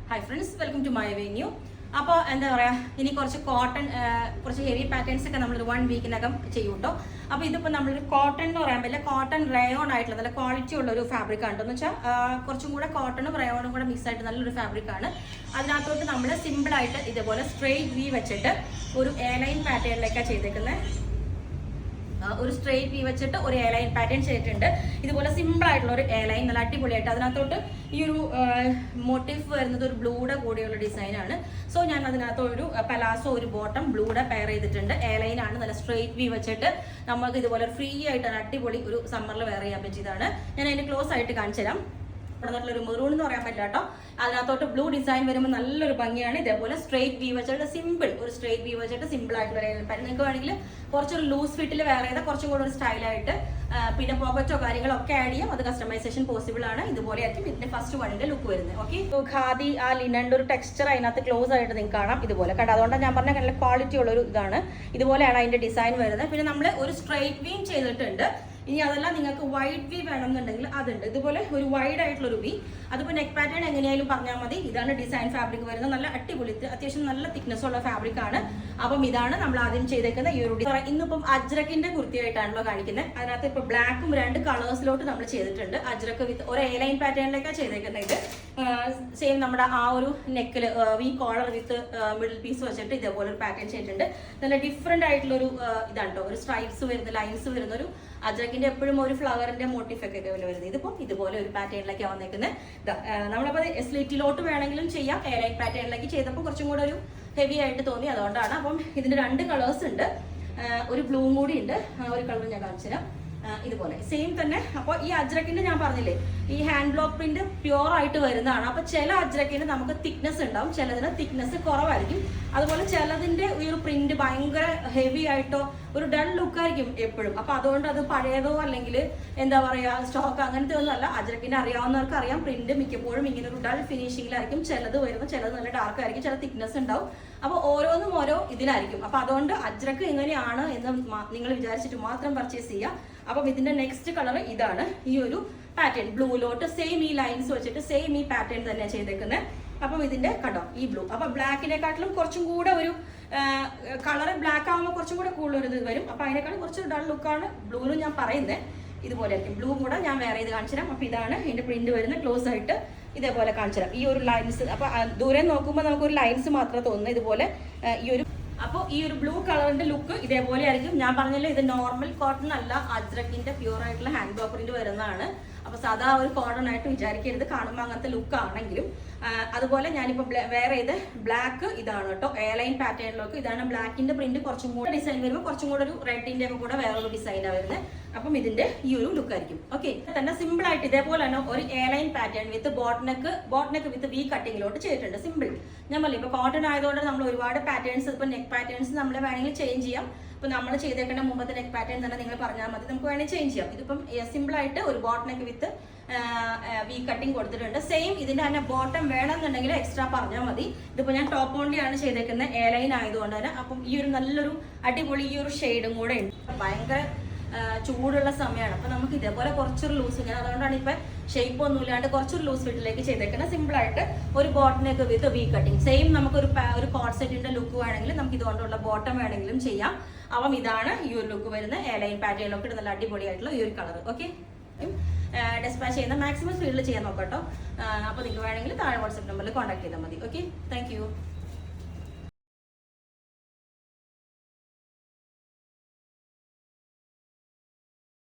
Hi friends, welcome to my venue. അപ്പോൾ എന്താ പറയുക, ഇനി കുറച്ച് കോട്ടൺ, കുറച്ച് ഹെവി പാറ്റേൺസ് ഒക്കെ നമ്മളൊരു 1 വീക്കിനകം ചെയ്യും കേട്ടോ. അപ്പോൾ ഇതിപ്പോൾ നമ്മളൊരു കോട്ടൺ എന്ന് പറയാൻ പറ്റില്ല, കോട്ടൺ റയോൺ ആയിട്ടുള്ള നല്ല ക്വാളിറ്റി ഉള്ള ഒരു ഫാബ്രിക് ആണ് എന്ന് വെച്ചാൽ കുറച്ചും കൂടെ കോട്ടണും റയോണും കൂടെ മിക്സ് ആയിട്ട് നല്ലൊരു ഫാബ്രിക് ആണ്. അതിനകത്തോട്ട് നമ്മൾ സിമ്പിളായിട്ട് ഇതേപോലെ സ്ട്രെയിറ്റ് വി വെച്ചിട്ട് ഒരു എയർലൈൻ പാറ്റേണിലേക്കാണ് ചെയ്തേക്കുന്നത്. ഒരു സ്ട്രെയിറ്റ് വി വെച്ചിട്ട് ഒരു എയർലൈൻ പാറ്റേൺ ചെയ്തിട്ടുണ്ട്. ഇതുപോലെ സിമ്പിൾ ആയിട്ടുള്ള ഒരു എയർലൈൻ നല്ല അടിപൊളിയായിട്ട് അതിനകത്തോട്ട് ഈ ഒരു മോട്ടീഫ് വരുന്നത് ഒരു ബ്ലൂടെ കൂടിയുള്ള ഡിസൈനാണ്. സോ ഞാൻ അതിനകത്ത് ഒരു പലാസോ ഒരു ബോട്ടം ബ്ലൂടെ പെയർ ചെയ്തിട്ടുണ്ട്. എയർലൈൻ ആണ്, നല്ല സ്ട്രെയിറ്റ് വി വെച്ചിട്ട് നമുക്ക് ഇതുപോലെ ഫ്രീ ആയിട്ട് അടിപൊളി ഒരു സമ്മറിൽ വെയർ ചെയ്യാൻ പറ്റിയതാണ്. ഞാൻ അതിന്റെ ക്ലോസ് ആയിട്ട് കാണിച്ചു തരാം. നല്ലൊരു മെറൂൺ എന്ന് പറയാൻ പറ്റില്ല കേട്ടോ. അതിനകത്തോട്ട് ബ്ലൂ ഡിസൈൻ വരുമ്പോൾ നല്ലൊരു ഭംഗിയാണ്. ഇതേപോലെ സ്ട്രെയിറ്റ് വി വെച്ചിട്ട് സിമ്പിൾ ഒരു സ്ട്രെയിറ്റ് വി വെച്ചിട്ട് സിമ്പിൾ ആയിട്ടുള്ള നിങ്ങൾക്ക് വേണമെങ്കിൽ കുറച്ചൊരു ലൂസ് ഫിറ്റിൽ വെയർ ചെയ്താൽ കുറച്ചും കൂടെ ഒരു സ്റ്റൈലായിട്ട് പിന്നെ പോക്കറ്റോ കാര്യങ്ങളോ ഒക്കെ ആഡ് ചെയ്യാം. അത് കസ്റ്റമൈസേഷൻ പോസിബിൾ ആണ്. ഇതുപോലെ ആയിരിക്കും ഇതിന്റെ ഫസ്റ്റ് വണ്ണിന്റെ ലുക്ക് വരുന്നത്. ഓക്കെ, ഖാദി ആ ലിനന്റെ ഒരു ടെക്സ്ചർ അതിനകത്ത് ക്ലോസ് ആയിട്ട് നിങ്ങൾക്ക് കാണാം. ഇതുപോലെ കേട്ടോ, അതുകൊണ്ടാണ് ഞാൻ പറഞ്ഞ നല്ല ക്വാളിറ്റി ഉള്ള ഒരു ഇതാണ്. ഇതുപോലെയാണ് അതിന്റെ ഡിസൈൻ വരുന്നത്. പിന്നെ നമ്മൾ ഒരു സ്ട്രെയിറ്റ് വീം ചെയ്തിട്ടുണ്ട്. ഇനി അതെല്ലാം നിങ്ങൾക്ക് വൈഡ് വി വേണമെന്നുണ്ടെങ്കിൽ അതുണ്ട്. ഇതുപോലെ ഒരു വൈഡ് ആയിട്ടുള്ള ഒരു വി, അതിപ്പോൾ നെക്ക് പാറ്റേൺ എങ്ങനെയായാലും പറഞ്ഞാൽ മതി. ഇതാണ് ഡിസൈൻ ഫാബ്രിക് വരുന്നത്. നല്ല അടിപൊളി, അത്യാവശ്യം നല്ല തിക്നെസ് ഉള്ള ഫാബ്രിക് ആണ്. അപ്പം ഇതാണ് നമ്മൾ ആദ്യം ചെയ്തേക്കുന്ന ഈ ഒരു ഡിസൈൻ. ഇന്നിപ്പം അജ്രക്കിന്റെ കുർത്തിയായിട്ടാണല്ലോ കാണിക്കുന്നത്. അതിനകത്ത് ഇപ്പൊ ബ്ലാക്കും 2 കളേഴ്സിലോട്ട് നമ്മൾ ചെയ്തിട്ടുണ്ട്. അജ്രക്ക് വിത്ത് ഒരു എയർലൈൻ പാറ്റേണിലേക്കാണ് ചെയ്തേക്കുന്നത്. ഇത് സെയിം നമ്മുടെ ആ ഒരു നെക്കിൽ വി കോളർ വിത്ത് മിഡിൽ പീസ് വെച്ചിട്ട് ഇതേപോലെ ഒരു പാറ്റേൺ ചെയ്തിട്ടുണ്ട്. നല്ല ഡിഫറെന്റ് ആയിട്ടുള്ള ഒരു ഇതാണ് കേട്ടോ. ഒരു സ്ട്രൈപ്സ് വരുന്ന ലൈൻസ് വരുന്ന ഒരു അജ്രക്കിന്റെ എപ്പോഴും ഒരു ഫ്ലവറിന്റെ മോട്ടീഫ് ഒക്കെ വരുന്നത്. ഇതിപ്പോൾ ഇതുപോലെ ഒരു പാറ്റേണിലേക്കാണ് വന്നേക്കുന്നത്. നമ്മളപ്പോൾ സ്ലിറ്റിലോട്ട് വേണമെങ്കിലും ചെയ്യാം. എയർലൈൻ പാറ്റേണിലേക്ക് ചെയ്തപ്പോൾ കുറച്ചും കൂടെ ഒരു ഹെവി ആയിട്ട് തോന്നി, അതുകൊണ്ടാണ്. അപ്പം ഇതിന്റെ 2 കളേഴ്സ് ഉണ്ട്. ഒരു ബ്ലൂവും കൂടി ഉണ്ട്. ഒരു കളർ ഞാൻ കാണിച്ചു തരാം. ഇതുപോലെ സെയിം തന്നെ. അപ്പോൾ ഈ അജ്രക്കിന്റെ ഞാൻ പറഞ്ഞില്ലേ, ഈ ഹാൻഡ് ബ്ലോക്ക് പ്രിന്റ് പ്യുവർ ആയിട്ട് വരുന്നതാണ്. അപ്പൊ ചില അജ്രക്കിന് നമുക്ക് തിക്നെസ് ഉണ്ടാവും, ചിലതിന് തിക്നെസ് കുറവായിരിക്കും. അതുപോലെ ചിലതിന്റെ ഈ ഒരു പ്രിന്റ് ഭയങ്കര ഹെവി ആയിട്ടോ ഒരു ഡൾ ലുക്കായിരിക്കും എപ്പോഴും. അപ്പൊ അതുകൊണ്ട് അത് പഴയതോ അല്ലെങ്കിൽ എന്താ പറയാ സ്റ്റോക്ക് അങ്ങനത്തെ ഒന്നും അല്ല. അജ്രക്കിന്റെ അറിയാവുന്നവർക്ക് അറിയാം, പ്രിന്റ് മിക്കപ്പോഴും ഇങ്ങനെ ഒരു ഡൾ ഫിനിഷിംഗിലായിരിക്കും ചിലത് വരുന്നത്. ചിലത് നല്ല ഡാർക്ക് ആയിരിക്കും, ചില തിക്നെസ് ഉണ്ടാവും. അപ്പൊ ഓരോന്നും ഓരോ ഇതിലായിരിക്കും. അപ്പൊ അതുകൊണ്ട് അജ്രക്ക് എങ്ങനെയാണ് എന്ന് നിങ്ങൾ വിചാരിച്ചിട്ട് മാത്രം പർച്ചേസ് ചെയ്യുക. അപ്പം ഇതിന്റെ നെക്സ്റ്റ് കളർ ഇതാണ്. ഈ ഒരു പാറ്റേൺ ബ്ലൂയിലോട്ട് സെയിം ഈ ലൈൻസ് വെച്ചിട്ട് സെയിം ഈ പാറ്റേൺ തന്നെയാണ് ചെയ്തേക്കുന്നത്. അപ്പം ഇതിന്റെ കണ്ടോ ഈ ബ്ലൂ. അപ്പൊ ബ്ലാക്കിനെക്കാട്ടിലും കുറച്ചും കൂടെ ഒരു കളർ ബ്ലാക്ക് ആകുമ്പോൾ കുറച്ചും കൂടെ കൂടുതൽ ഒരു ഇത് വരും. അപ്പൊ അതിനേക്കാളും കുറച്ച് ഡൾ ലുക്കാണ് ബ്ലൂവിനും ഞാൻ പറയുന്നത്. ഇതുപോലെ ആയിരിക്കും. ബ്ലൂ കൂടെ ഞാൻ വേറെ ചെയ്ത് കാണിച്ചു തരാം. അപ്പൊ ഇതാണ് ഇതിന്റെ പ്രിന്റ് വരുന്നത്. ക്ലോസ് ആയിട്ട് ഇതേപോലെ കാണിച്ചു തരാം. ഈ ഒരു ലൈൻസ് അപ്പൊ ദൂരെ നോക്കുമ്പോൾ നമുക്കൊരു ലൈൻസ് മാത്രമേ തോന്നുന്നു. ഇതുപോലെ ഈ ഒരു അപ്പോൾ ഈ ഒരു ബ്ലൂ കളറിന്റെ ലുക്ക് ഇതേപോലെ ആയിരിക്കും. ഞാൻ പറഞ്ഞല്ലോ, ഇത് നോർമൽ കോട്ടൺ അല്ല, അജ്രക്കിന്റെ പ്യൂർ ആയിട്ടുള്ള ഹാൻഡ് ബ്ലോക്ക് പ്രിന്റ് വരുന്നതാണ്. അപ്പൊ സാധാ ഒരു കോട്ടൺ ആയിട്ട് വിചാരിക്കരുത് കാണുമ്പോൾ അങ്ങനത്തെ ലുക്ക് ആണെങ്കിലും. അതുപോലെ ഞാനിപ്പോൾ വേറെ ചെയ്ത് ബ്ലാക്ക് ഇതാണ് കേട്ടോ, എയർലൈൻ പാറ്റേണിലേക്ക്. ഇതാണ് ബ്ലാക്കിന്റെ പ്രിന്റ്. കുറച്ചും കൂടെ ഡിസൈൻ വരുമ്പോൾ കുറച്ചും കൂടെ ഒരു റെഡിന്റെ ഒക്കെ കൂടെ വേറൊരു ഡിസൈനാണ് വരുന്നത്. അപ്പം ഇതിന്റെ ഈ ഒരു ലുക്ക് ആയിരിക്കും. ഓക്കെ, തന്നെ സിമ്പിൾ ആയിട്ട് ഇതേപോലെ തന്നെ ഒരു airline pattern with boat with V കട്ടിങ്ങിലോട്ട് ചെയ്തിട്ടുണ്ട്. സിമ്പിൾ. ഞാൻ പറയും ഇപ്പൊ കോട്ടൺ ആയതുകൊണ്ട് നമ്മൾ ഒരുപാട് പാറ്റേൺസ്, ഇപ്പൊ നെക്ക് പാറ്റേൺസ് നമ്മൾ വേണമെങ്കിൽ ചേഞ്ച് ചെയ്യാം. ഇപ്പൊ നമ്മൾ ചെയ്തേക്കേണ്ട മുമ്പത്തെ നെക്ക് പാറ്റേൺ തന്നെ നിങ്ങൾ പറഞ്ഞാൽ മതി, നമുക്ക് വേണമെങ്കിൽ ചേഞ്ച് ചെയ്യാം. ഇതിപ്പം സിമ്പിൾ ആയിട്ട് ഒരു ബോട്ട് നെക്ക് വിത്ത് വി കട്ടിങ് കൊടുത്തിട്ടുണ്ട്. സെയിം ഇതിന്റെ തന്നെ ബോട്ടം വേണമെന്നുണ്ടെങ്കിൽ എക്സ്ട്രാ പറഞ്ഞാൽ മതി. ഇതിപ്പോ ഞാൻ ടോപ്പ് ഓൺലിയാണ് ചെയ്തേക്കുന്നത്, എയർലൈൻ ആയതുകൊണ്ട് തന്നെ. അപ്പം ഈ ഒരു നല്ലൊരു അടിപൊളി ഈ ഒരു ഷെയ്ഡും കൂടെ ഉണ്ട്. ഭയങ്കര ചൂടുള്ള സമയമാണ്. അപ്പൊ നമുക്ക് ഇതേപോലെ കുറച്ചൊരു ലൂസ്, ഞാൻ അതുകൊണ്ടാണ് ഇപ്പൊ ഷേപ്പ് ഒന്നും ഇല്ലാണ്ട് കുറച്ചൊരു ലൂസ് ഫിറ്റിലേക്ക് ചെയ്തേക്കുന്നത്. സിമ്പിൾ ആയിട്ട് ഒരു ബോട്ടനൊക്കെ വിത്ത് വി കട്ടിങ്. സെയിം നമുക്ക് ഒരു കോട്ട് സെറ്റിന്റെ ലുക്ക് വേണമെങ്കിൽ നമുക്ക് ഇതുകൊണ്ടുള്ള ബോട്ടം വേണമെങ്കിലും ചെയ്യാം. അപ്പം ഇതാണ് ഈ ഒരു ലുക്ക് വരുന്നത്. എയർലൈൻ പാറ്റേണിലൊക്കെ നല്ല അടിപൊളിയായിട്ടുള്ള ഈ ഒരു കളർ. ഓക്കെ, ഡെസ്പാച്ച് ചെയ്യുന്ന മാക്സിമം സ്പീഡിൽ ചെയ്യാൻ നോക്കാം കേട്ടോ. അപ്പോൾ നിങ്ങൾക്ക് വേണമെങ്കിൽ താഴെ വാട്സ്ആപ്പ് നമ്പറിൽ കോൺടാക്ട് ചെയ്താൽ മതി. Okay, thank